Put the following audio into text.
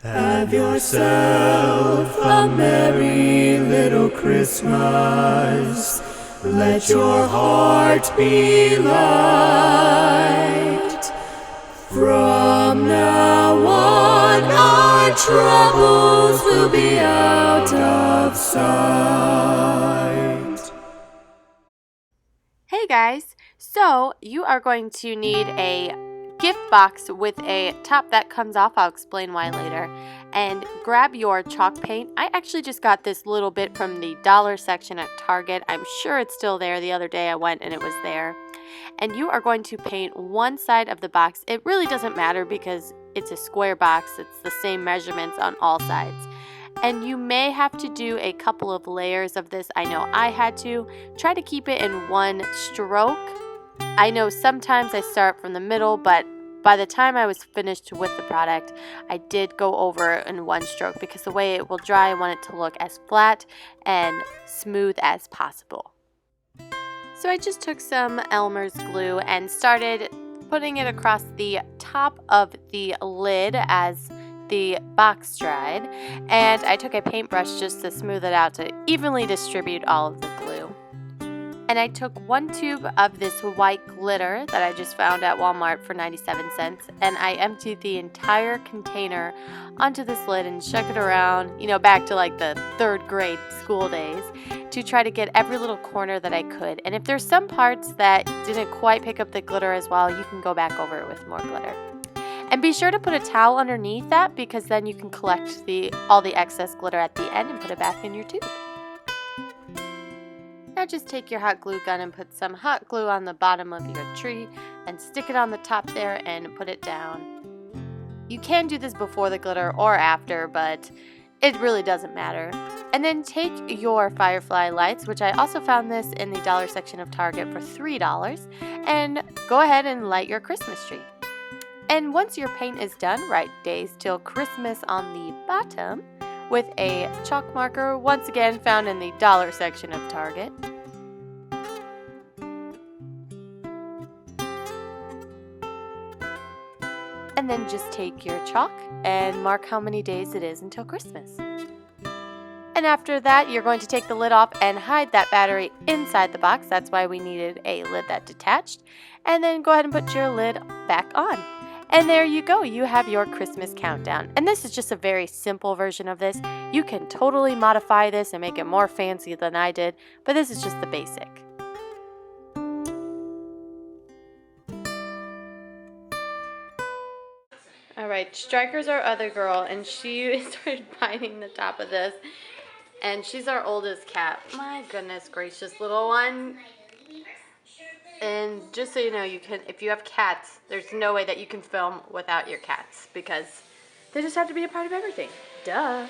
Have yourself a merry little Christmas. Let your heart be light. From now on, our troubles will be out of sight. Hey guys, so you are going to need a gift box with a top that comes off. I'll explain why later. And grab your chalk paint. I actually just got this little bit from the dollar section at Target. I'm sure it's still there. The other day I went and it was there. And you are going to paint one side of the box. It really doesn't matter because it's a square box. It's the same measurements on all sides. And you may have to do a couple of layers of this. I know I had to. Try to keep it in one stroke. I know sometimes I start from the middle, but by the time I was finished with the product, I did go over in one stroke because the way it will dry, I want it to look as flat and smooth as possible. So I just took some Elmer's glue and started putting it across the top of the lid as the box dried, and I took a paintbrush just to smooth it out to evenly distribute all of the glue. And I took one tube of this white glitter that I just found at Walmart for 97 cents, and I emptied the entire container onto this lid and shook it around, back to like the 3rd grade school days, to try to get every little corner that I could. And if there's some parts that didn't quite pick up the glitter as well, you can go back over it with more glitter. And be sure to put a towel underneath that because then you can collect all the excess glitter at the end and put it back in your tube. Now just take your hot glue gun and put some hot glue on the bottom of your tree and stick it on the top there and put it down. You can do this before the glitter or after, but it really doesn't matter. And then take your firefly lights, which I also found this in the dollar section of Target for $3, and go ahead and light your Christmas tree. And once your paint is done, write Days Till Christmas on the bottom with a chalk marker, once again found in the dollar section of Target. And then just take your chalk and mark how many days it is until Christmas. And after that, you're going to take the lid off and hide that battery inside the box. That's why we needed a lid that detached. And then go ahead and put your lid back on. And there you go, you have your Christmas countdown. And this is just a very simple version of this. You can totally modify this and make it more fancy than I did, but this is just the basic. Alright, Striker's our other girl, and she started biting the top of this. And she's our oldest cat. My goodness gracious, little one. And just so you know, if you have cats, there's no way that you can film without your cats because they just have to be a part of everything. Duh.